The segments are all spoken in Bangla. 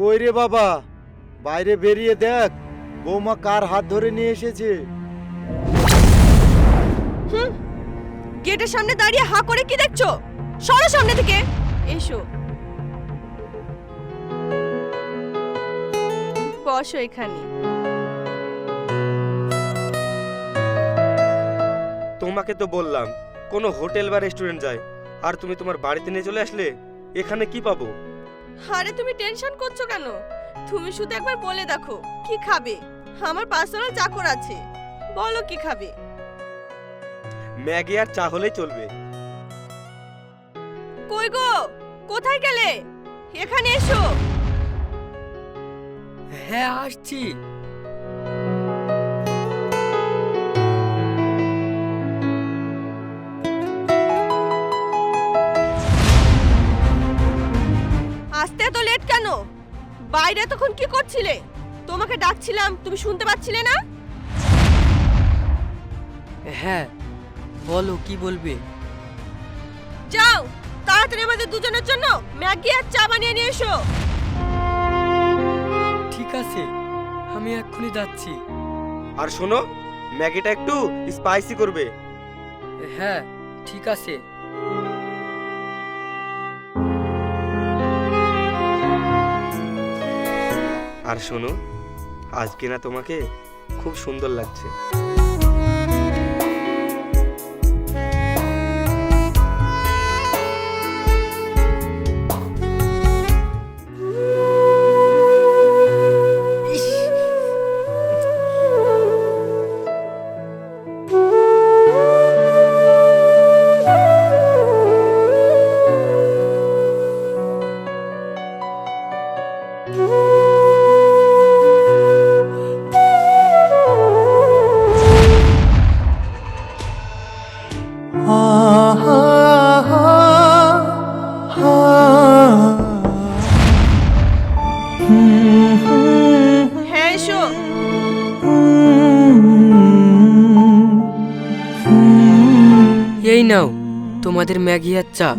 কই রে বাবা, বাইরে বেরিয়ে দেখ বৌমা কার হাত ধরে নিয়ে এসেছে। গেটের সামনে দাঁড়িয়ে হা করে কি দেখছো? সরো সামনে থেকে। এসো, বসো এখানে। তোমাকে তো বললাম কোনো হোটেল বা রেস্টুরেন্ট যায়, আর তুমি তোমার বাড়িতে নিয়ে চলে আসলে। এখানে কি পাবো? আরে তুমি টেনশন করছো কেন? তুমি শুধু একবার বলে দেখো কি খাবে। আমার পার্সোনাল চাকর আছে, বলো কি খাবে। ম্যাগি আর চা হলেই চলবে। কই গো, কোথায় গেলে? এখানে এসো। হ্যাঁ, আসছি। আসতে এত লেট কেন? বাইরে তখন কি করছিলে? তোমাকে ডাকছিলাম, তুমি শুনতে পাচ্ছিলে না? হ্যাঁ, বলো কি বলবে। যাও তাড়াতাড়ি আমাদের দুজনের জন্য ম্যাগি আর চা বানিয়ে নিয়ে এসো। ঠিক আছে, আমি এক্ষুনি যাচ্ছি। আর শোনো, ম্যাগিটা একটু স্পাইসি করবে। হ্যাঁ, ঠিক আছে। আর শোনো, আজকে না তোমাকে খুব সুন্দর লাগছে। হ্যাঁ এসো। এই নাও তোমাদের ম্যাগি আর চা।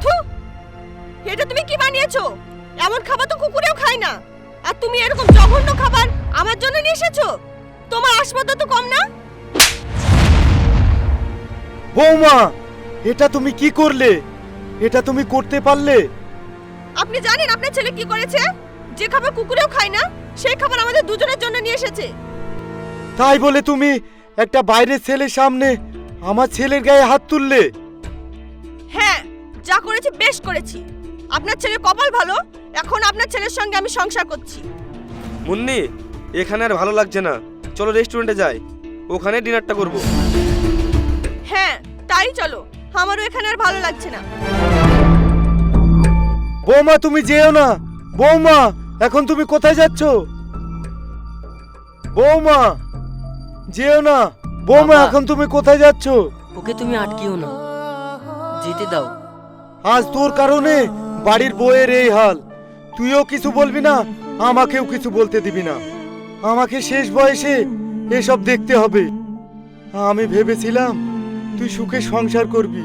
থু, এটা তুমি কি বানিয়েছো? এমন খাবার তো কুকুরেও খায় না। আর তুমি এরকম জঘন্য খাবার আমার জন্য নিয়ে এসেছো? তোমার আসবাদা তো কম না। বৌমা, এটা তুমি কি করলে? এটা তুমি করতে পারলে? আপনি জানেন আপনার ছেলে কি করেছে? যে খাবার কুকুরেও খায় না সেই খাবার আমাদের দুজনের জন্য নিয়ে এসেছে। তাই বলে তুমি একটা বাইরের ছেলের সামনে আমার ছেলের গায়ে হাত তুললে? হ্যাঁ, যা করেছি বেশ করেছি। আপনার ছেলের কপাল ভালো, এখন আপনার ছেলের সঙ্গে আমি সংসার করছি। মুন্নি, এখানে আর ভালো লাগছে না, চলো রেস্টুরেন্টে যাই, ওখানে ডিনারটা করব। হ্যাঁ তাই চলো, আমারও এখানে আর ভালো লাগছে না। বৌমা তুমি যেও না। বৌমা, এখন তুমি কোথায় যাচ্ছ? বৌমা, যেও না। বৌমা, বাবা। এখন তুমি কোথায় যাচ্ছ? ওকে তুমি আটকিও না, যেতে দাও। আজ তোর কারণে বাড়ির বউয়ের এই হাল। তুইও কিছু বলবি না, আমাকেও কিছু বলতে দিবি না। আমাকে শেষ বয়সে এসব দেখতে হবে। আমি ভেবেছিলাম তুই সুখে সংসার করবি,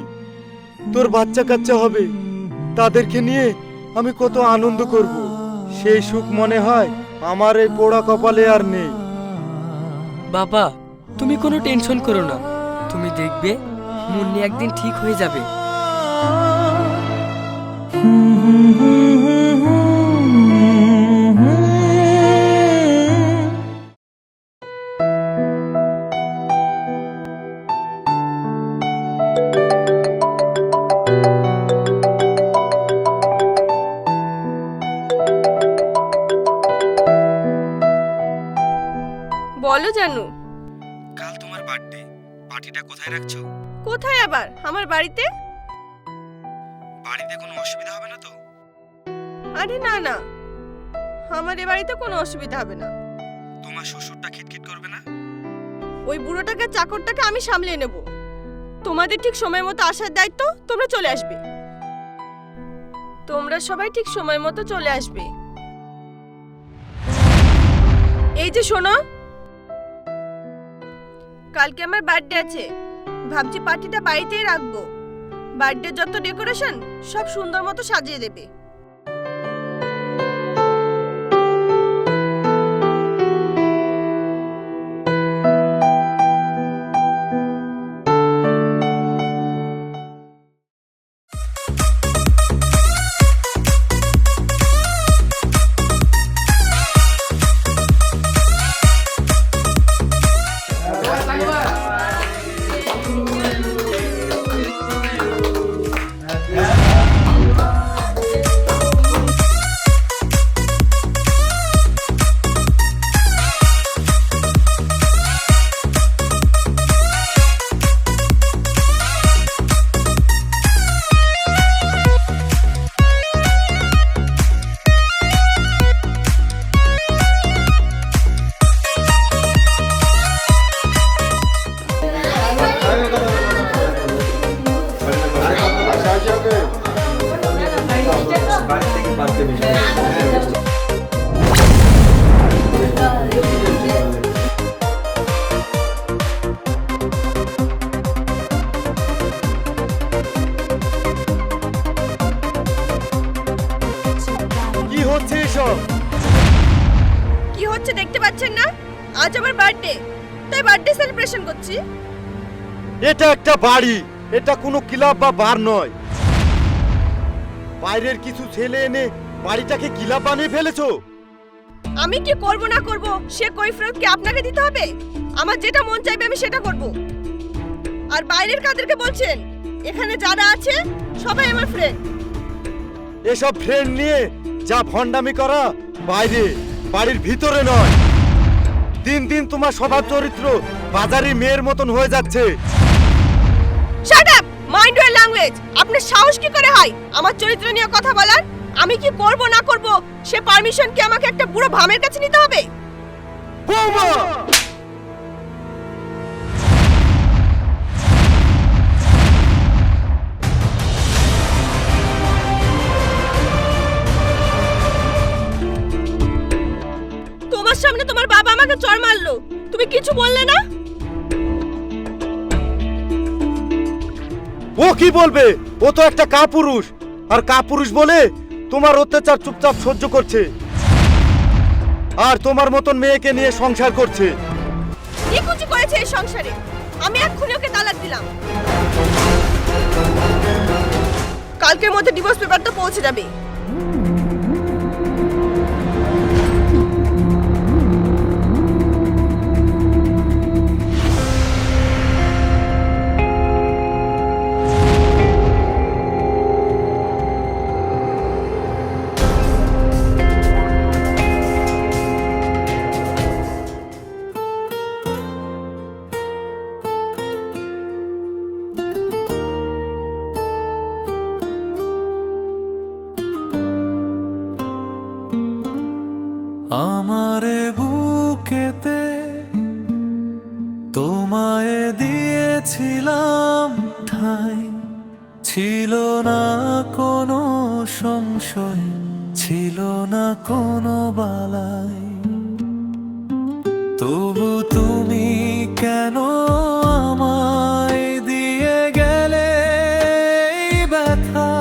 তোর বাচ্চা কাচ্চা হবে, তাদেরকে নিয়ে আমি কত আনন্দ করব। সেই সুখ মনে হয় আমার এই পোড়া কপালে আর নেই। বাবা, তুমি কোনো টেনশন করো না, তুমি দেখবে মুন্নি একদিন ঠিক হয়ে যাবে। বলো জানু। কাল তোমার বার্থডে, পার্টিটা কোথায় রাখছো? কোথায় আবার? আমার বাড়িতে। বাড়িতে কোনো অসুবিধা হবে না তো? আরে না না, আমার এ বাড়িতে কোনো অসুবিধা হবে না। তোমার শ্বশুরটা খিটখিট করবে না? ওই বুড়োটাকে চাকরটাকে আমি সামলে নেব। তোমাদের ঠিক সময় মতো আসার দায়িত্ব, তোমরা চলে আসবে। তোমরা সবাই ঠিক সময় মতো চলে আসবে। এই যে শোনো, কালকে আমার বার্থডে আছে। ভাবছি পার্টিটা বাড়িতেই রাখবো। বার্থডে যত ডেকোরেশন সব সুন্দর মতো সাজিয়ে দেবে। কি হচ্ছে এসব? কি হচ্ছে দেখতে পাচ্ছেন না? আজ আমার বার্থডে, তাই বার্থডে সেলিব্রেশন করছি। এটা একটা বাড়ি, এটা কোনো ক্লাব বা বার নয়। বাইরের কিছু ছেলে এনে বাড়িটাকে ক্লাব বানিয়ে ফেলেছো। আমি কি করব না করব সে কৈফিয়ত কি আপনাকে দিতে হবে? আমার যেটা মন চাইবে আমি সেটা করব। আর বাইরের কাদেরকে বলছেন? এখানে যারা আছে সবাই আমার ফ্রেন্ড। এসব ফ্রেন্ড নিয়ে যা ভণ্ডামি করা বাইরে, বাড়ির ভিতরে নয়। দিন দিন তোমার স্বভাব চরিত্র বাজারি মেয়ের মতন হয়ে যাচ্ছে। Shut up, mind your language. আপনার সাহস কি করে হয় আমার চরিত্র নিয়ে কথা বলার? আমি কি করব না করব সে পারমিশন কি আমাকে একটা বুড়ো ভামের কাছে নিতে হবে? বৌমা! তোমার সামনে তোমার বাবা আমাকে চড় মারলো, তুমি কিছু বললে না? ও কি বলবে? ও তো একটা কাপুরুষ, আর কাপুরুষ বলে তোমার অত্যাচার চুপচাপ সহ্য করছে, আর তোমার মতন মেয়েকে নিয়ে সংসার করছে। কি কুচি করেছে এই সংসারে? আমি এক্ষুনি ওকে তালাক দিলাম। কালকের মধ্যে ডিভোর্স পেপারটা পৌঁছে যাবে। আমারে বুকেতে তোমায় দিয়েছিলাম ঠাই, ছিল না কোনো সংশয়, ছিল না কোনো বালাই। তবু তুমি কেন আমায় দিয়ে গেলে এই ব্যথা?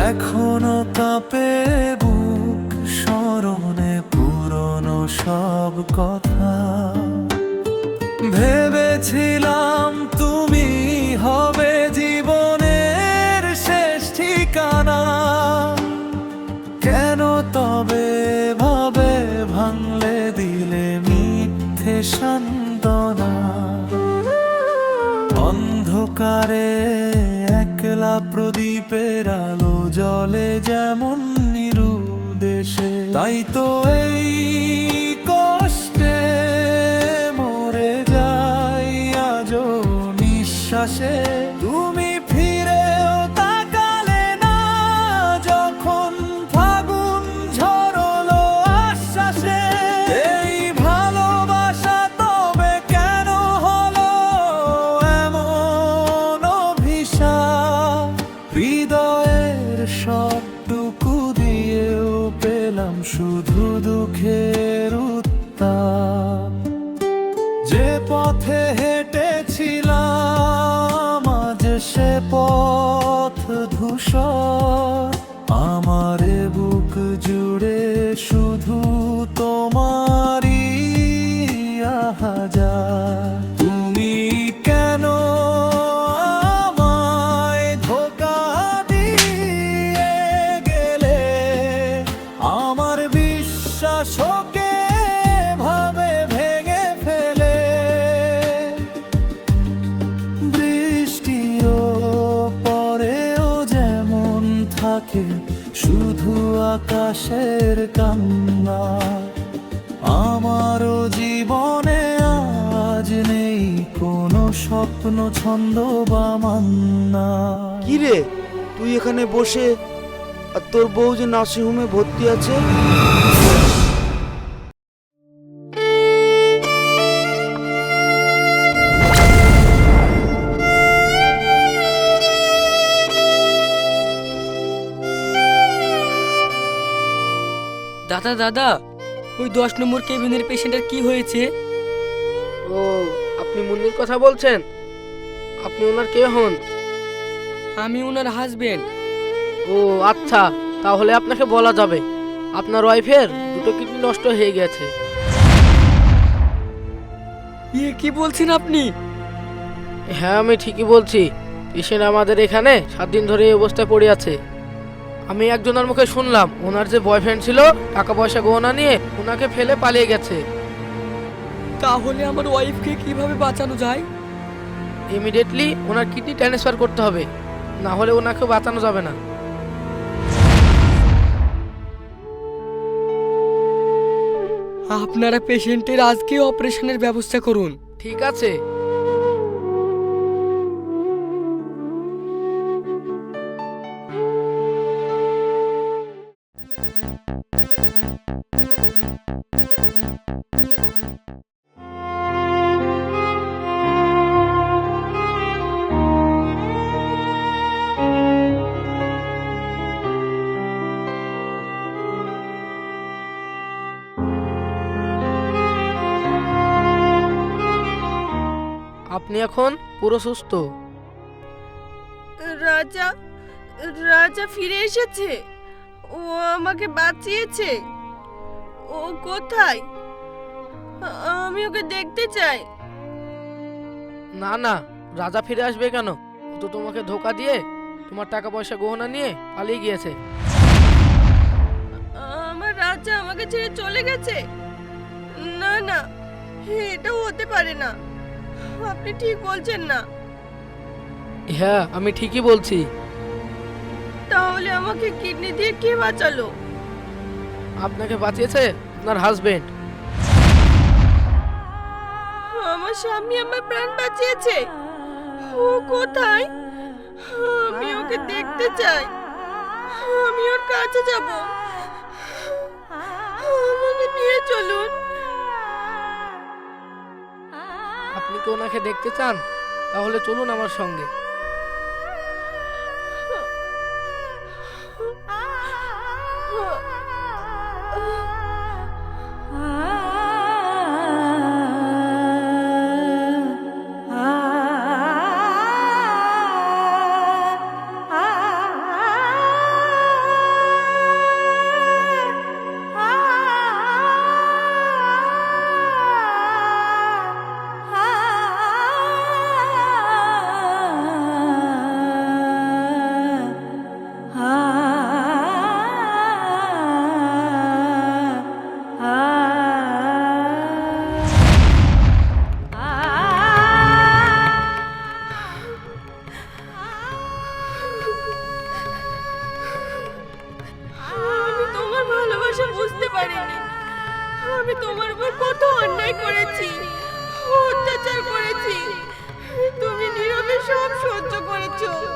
এখনো কাঁপে বুক স্মরণে পুরনো সব কথা। ভেবেছিলাম তুমি হবে জীবনের শেষ ঠিকানা। কেন তবে ভাবে ভাঙলে দিলে মিথ্যে সান্ত্বনা? অন্ধকারে একলা প্রদীপের আলো জলে যেমন নিরুদ্দেশে, তাই তো এই কষ্টে মরে যাই আজও নিঃশ্বাসে। আকাশে তুমি ফিরেও তাকালে না, যখন ফাগুন ঝরলো আশ্বাসে। এই ভালোবাসা তবে কেন হলো এমন অভিশাপ? হৃদয়ের সবটুকু দিয়েও পেলাম শুধু দুঃখের উত্তাপ। যে পথে হেঁটেছিলাম আজ সে পথ ধূসর, আমার এ বুক জুড়ে শুধু তোমারই আহাজার। তুমি কেন আমায় ধোঁকা দিয়ে গেলে? আমার বিশ্বাস ওকে ভাবে ভেঙে ফেলে। বৃষ্টিও পরেও যেমন থাকে শুধু আকাশের কান্না, আমারও জীবনে আজ নেই কোনো স্বপ্ন ছন্দ বা মান্না। কি রে, তুই এখানে বসে আর তোর বউ যে নার্সিংহোমে ভর্তি আছে? দাদা দাদা, ওই 10 নম্বর কেবিনের পেশেন্টের কি হয়েছে? ও, আপনি মুন্নির কথা বলছেন? আপনি ওনার কে হন? আমি ওনার হাজবেন্ড। ও আচ্ছা, তাহলে আপনাকে বলা যাবে আপনার ওয়াইফের দুটো কিডনি নষ্ট হয়ে গেছে। ইয়ে কি বলছেন আপনি? হ্যাঁ, আমি ঠিকই বলছি। পেশেন্ট আমাদের এখানে 7 দিন ধরে এই অবস্থায় পড়ে আছে। আমি একজনের মুখে শুনলাম ওনার যে বয়ফ্রেন্ড ছিল টাকা পয়সা গহনা নিয়ে ওনাকে ফেলে পালিয়ে গেছে। তাহলে আমার ওয়াইফকে কিভাবে বাঁচানো যায়? ইমিডিয়েটলি ওনার কিডনি ট্রান্সফার করতে হবে, না হলে ওনাকে বাঁচানো যাবে না। আপনারা পেশেন্টের আজকে অপারেশনের ব্যবস্থা করুন। ঠিক আছে। আপনি এখন পুরো সুস্থ। রাজা রাজা ফিরে এসেছে। ও আমাকে বাঁচিয়েছে। ও কোথায়? আমি ওকে দেখতে চাই। না না, রাজা ফিরে আসবে কেন? ও তো তোমাকে ধোকা দিয়ে তোমার টাকা পয়সা গহনা নিয়ে পালিয়ে গিয়েছে। আমার রাজা আমাকে ছেড়ে চলে গেছে? না না, এটাও হতে পারে না। আপনি ঠিক বলছেন না। হ্যাঁ, আমি ঠিকই বলছি। তাহলে আমাকে কিডনি দিয়ে কে বাঁচালো? আপনাকে বাঁচিয়েছে আপনার হাজবেন্ড। আমার স্বামী আমার প্রাণ বাঁচিয়েছে। ও কোথায়? আমি ওকে দেখতে চাই। আমি ওর কাছে যাব। আমাকে নিয়ে চলুন। আপনি কি ওনাকে দেখতে চান? তাহলে চলুন আমার সঙ্গে। ভাবছো?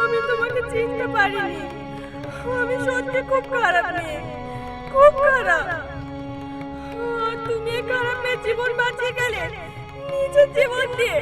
আমি তোমাকে চিনতে পারিনি। আমি সত্যি খুব খারাপ মেয়ে, খুব খারাপ। তুমি এই খারাপ মেয়ের জীবন বাঁচিয়ে গেলে নিজের জীবন দিয়ে।